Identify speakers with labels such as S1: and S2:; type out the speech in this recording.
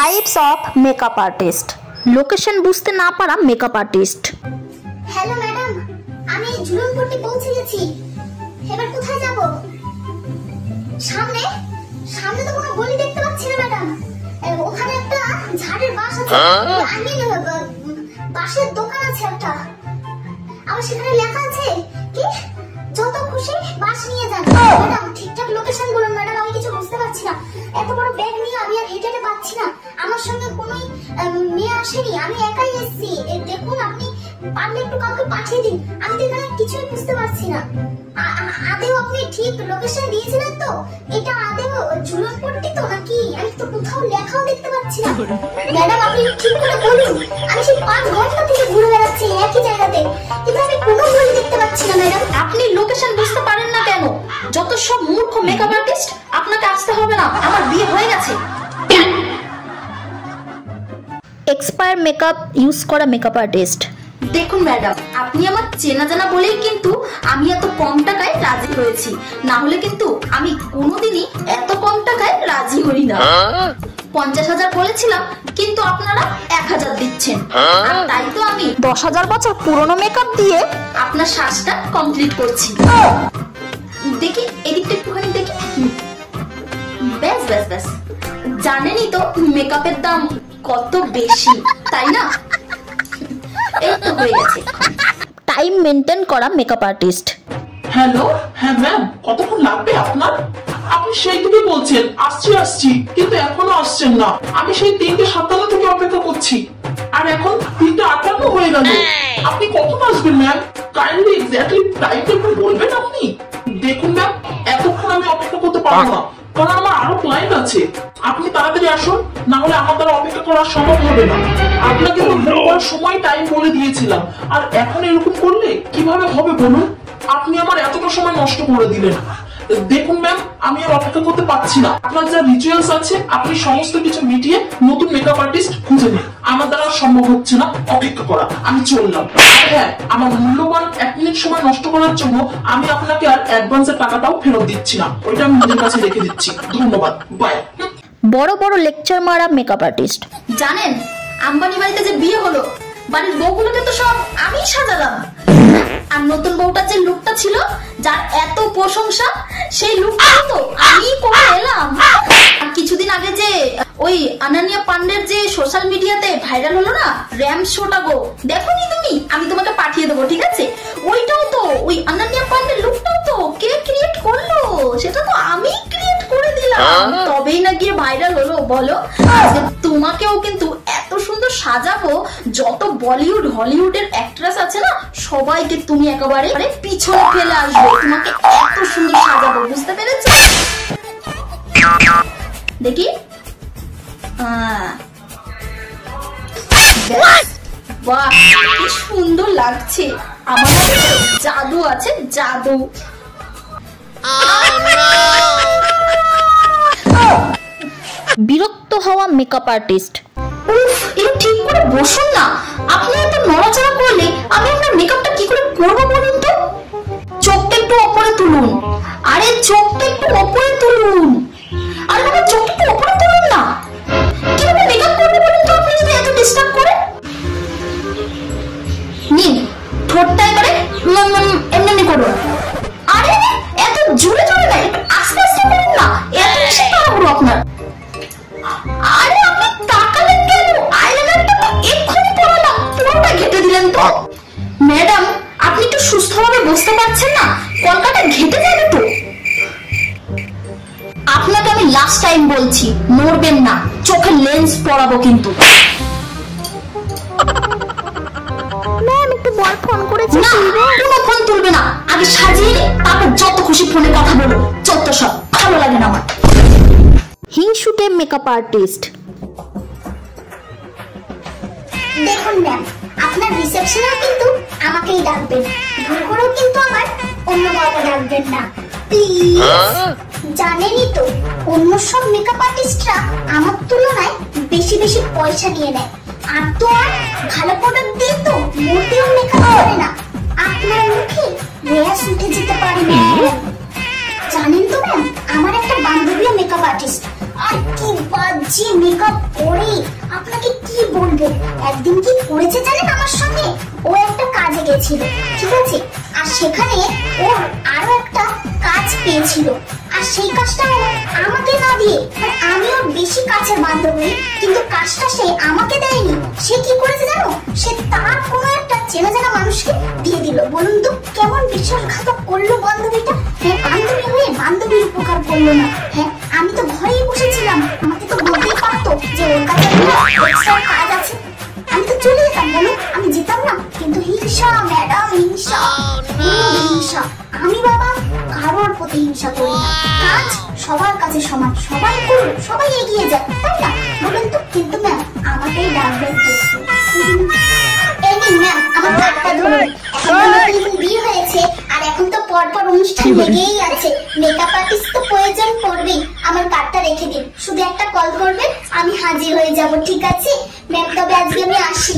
S1: Types of makeup artist. Location বুঝতে না পারা মেকআপ আর্টিস্ট।
S2: হ্যালো ম্যাডাম, আমি ঝুলনপট্টি পৌঁছে গেছি। এবার কোথায় যাব? সামনে সামনে তো কোনো গলি দেখতে পাচ্ছি না ম্যাডাম। ওখানে একটা ঝাড়ের বাস আছে, বাঁশের দোকান আছে একটা। আমার সেখানে লেখা আছে কি যত খুশি বাস নিয়ে যান। ম্যাডাম ঠিকঠাক লোকেশন বলুন ম্যাডাম, আমি কিছু বুঝতে পারছি না। এত বড় ব্যাগ নিয়ে আমি আর হেঁটে পাচ্ছি না। আমার সঙ্গে কোনো মেয়ে আসেনি, আমি একাই এসেছি। দেখুন আপনি পারলে একটু কাউকে পাঠিয়ে দিন, আমি তো এখানে কিছুই বুঝতে পারছি না। আদেও আপনি ঠিক লোকেশন দিয়েছিলেন তো? এটা আদেও ঝুলনপট্টি তো নাকি? আমি তো কোথাও লেখাও দেখতে পাচ্ছি না। ম্যাডাম আপনি ঠিক করে বলুন, আমি সেই 5 ঘন্টা থেকে ঘুরে বেড়াচ্ছি একই জায়গাতে, কিন্তু আমি কোনো গলি দেখতে পাচ্ছি না। ম্যাডাম
S1: আপনি লোকেশন বুঝতে পারেন না কেন? যত সব মূর্খ মেকআপ আর্টিস্ট, আপনাকে আসতে হবে না, আমার বিয়ে হয়ে গেছে। এক্সপায়ার মেকআপ ইউজ করা মেকআপ আর্টিস্ট। দেখুন ম্যাডাম, আপনি আমার চেনা জানা বলেই কিন্তু আমি এত কম টাকায় রাজি হয়েছি, না হলে কিন্তু আমি কোনোদিনই এত কম টাকায় রাজি হই না। 50,000 বলেছিলাম, কিন্তু আপনারা 1,000 দিচ্ছেন, আর তাই তো আমি 10,000 বছর পুরনো মেকআপ দিয়ে আপনার শ্বাসটা কমপ্লিট করছি। দেখি এদিকটা একটুখানি দেখি। ব্যাস ব্যাস ব্যাস, জানেনই তো মেকআপের দাম কত বেশি, তাই না? এই তো হয়ে গেছে। টাইম মেনটেন করা মেকআপ আর্টিস্ট।
S3: হ্যালো, হ্যাঁ ম্যাম, কতক্ষণ লাগবে আপনার? আপনি সেই থেকে বলছেন আসছি, কিন্তু এখনো আসছেন না। আমি সেই 3:57 থেকে অপেক্ষা করছি, আর এখন 3:58 হয়ে গেল। আপনি কখন আসবেন ম্যাম? কাইন্ডলি এক্স্যাক্টলি টাইমটা একটু বলবেন আপনি? দেখুন ম্যাম, এতক্ষণ আমি অপেক্ষা করতে পারবো না, কারণ আমার আরো ক্লায়েন্ট আছে। আপনি তাড়াতাড়ি আসুন, না হলে আমার দ্বারা অপেক্ষা করা সম্ভব হবে না। আপনাকে তো সময় টাইম বলে দিয়েছিলাম, আর এখন এরকম করলে কিভাবে হবে বলুন? আপনি আমার এতটা সময় নষ্ট করে দিলেন। দেখুন ম্যাম, আমি আর অপেক্ষা করতে পারছি না। আপনার যা রিচুয়ালস আছে আপনি সমস্ত কিছু মিটিয়ে নতুন মেকআপ আর্টিস্ট খুঁজে নিন। আমার দ্বারা সম্ভব হচ্ছে না অপেক্ষা করা, আমি চললাম। হ্যাঁ, আমার মূল্যবান 1 মিনিট সময় নষ্ট করার জন্য আমি আপনাকে আর অ্যাডভান্সের টাকাটাও ফেরত দিচ্ছি না, ওইটা আমি নিজের কাছে রেখে দিচ্ছি। ধন্যবাদ, বাই।
S1: বড় বড় লেকচার মারা মেকআপ আর্টিস্ট। জানেন আম্বানি বাড়িতে যে বিয়ে হলো, বাড়ির বউগুলোকে তো সব আমি সাজালাম, আর নতুন বউটার যে লুকটা ছিল, যার এত প্রশংসা, সেই লুকটা তো আমি করে এলাম। আর কিছুদিন আগে যে ওই অনন্যা পান্ডের যে সোশ্যাল মিডিয়াতে ভাইরাল হলো না, র্যাম্প শোটা গো, দেখোনি তুমি? আমি তোমাকে পাঠিয়ে দেবো, ঠিক আছে? ওইটাও তো ওই অনন্যা পান্ডের লুকটাও তো কে ক্রিয়েট করলো? সেটা তো আমি ক্রিয়েট করে দিলাম, তবেই না গিয়ে ভাইরাল হলো বলো? তোমাকেও কিন্তু এত সুন্দর সাজাবো, যত বলিউড হলিউডের অ্যাক্ট্রেস আছে না, সবাইকে তুমি একেবারে পিছনে ফেলে আসবে। তোমাকে এত সুন্দর সাজাবো, বুঝতে পেরেছো? দেখি, বাহ কি সুন্দর লাগছে। আমার জাদু আছে, জাদু। বিরক্ত হওয়া মেকআপ আর্টিস্ট। উফ, এটা ঠিক করে বসুন না, আপনি এত নড়াচড়া করলে আমি আপনার মেকআপটা কি করে করবো বলুন তো? চোখটা একটু উপরে তুলুন। আরে চোখটা একটু উপরে তুলুন। আরে বাবা, চোখটা একটু উপরে তুলুন না। কিভাবে মেকআপ করবো বলুন তো আপনি যদি এত ডিস্টার্ব করে? নিন, ঠোঁটটা এবারে এমনি করুন। আরে এত জোরে জোরে না, একটু আস্তে আস্তে করুন না, এত বেশি তাড়াহুড়ো আপনার। আরে আপনি তাকালেন কেন? আইলাইনারটা এক্ষুনি পড়ালাম, পুরোটা ঘেটে দিলেন তো। ম্যাডাম আপনি একটু সুস্থভাবে বসতে পারছেন না? কলকাতা ঘেটে যাবে তো। আপনাকে আমি লাস্ট টাইম বলছি, নড়বেন না, চোখে লেন্স পরাবো কিন্তু। ম্যাম একটু বড় ফোন করেছি। না, কোনো ফোন তুলবে না, আগে সাজিয়ে নি, তারপর যত খুশি ফোনে কথা বলো। যত সব ভালো লাগে না আমার। হিংসুটে মেকআপ আর্টিস্ট।
S2: দেখুন ম্যাম, আপনার রিসেপশনে কিন্তু আমাকেই ডাকবেন, ভুল করেও কিন্তু আমার অন্য কাউকে ডাকবেন না প্লিজ। জানেনই তো অন্য সব মেকআপ আর্টিস্টরা আমার তুলনায় বেশি বেশি পয়সা নিয়ে নেয়, আর তো আর ভালো প্রোডাক্ট দিয়ে তো মোটেও মেকআপ করে না। আপনার মুখে রেয়াস উঠে যেতে পারে ম্যাম। জানেন তো ম্যাম, আমার একটা বান্ধবীও মেকআপ আর্টিস্ট, আর কি বাজে মেকআপ করে, আপনাকে কি বলবো। একদিন কি করেছে জানেন আমার সঙ্গে? ও একটা কাজে গেছিল, ঠিক আছে, আর সেখানে ওর আরো একটা কাজ পেয়েছিল, আর সেই কাজটা আমাকে না দিয়ে, মানে আমি ওর বেশি কাছের বান্ধবী, কিন্তু কাজটা সে আমাকে দেয়নি। সে কি করেছে জানো? সে তার কোনো একটা চেনা জানা মানুষকে দিয়ে দিল। বলুন তো কেমন বিশ্বাসঘাতক করলো বান্ধবীটা। হ্যাঁ, বান্ধবী হয়ে বান্ধবীর উপকার করলো না। হ্যাঁ, আমি তো ঘরেই বসেছিলাম, আমাকে তো বলতেই পারতো যে ওর কাছে এক্সট্রা কাজ আছে, আমি তো চলে যেতাম। বলুন, আমি যেতাম না, কিন্তু হিংসা ম্যাডাম, হিংসা, হিংসা। আমি বাবা কারোর প্রতি হিংসা করি না। কাজ সবার কাছে সমান, সবাই করুক, সবাই এগিয়ে যাক, তাই না? বলুন তো। কিন্তু ম্যাম আমাকেই ডাকবেন তো। এই নিন ম্যাম আমার কার্ডটা ধরুন। এখন তো নতুন বিয়ে হয়েছে, আর এখন তো পরপর অনুষ্ঠান লেগেই আছে, মেকআপ আর্টিস্ট তো প্রয়োজন পড়বেই। আমার কার্ডটা রেখে দিন, শুধু একটা কল করবেন, আমি হাজির হয়ে যাব, ঠিক আছে ম্যাম? তবে আজকে আমি আসি।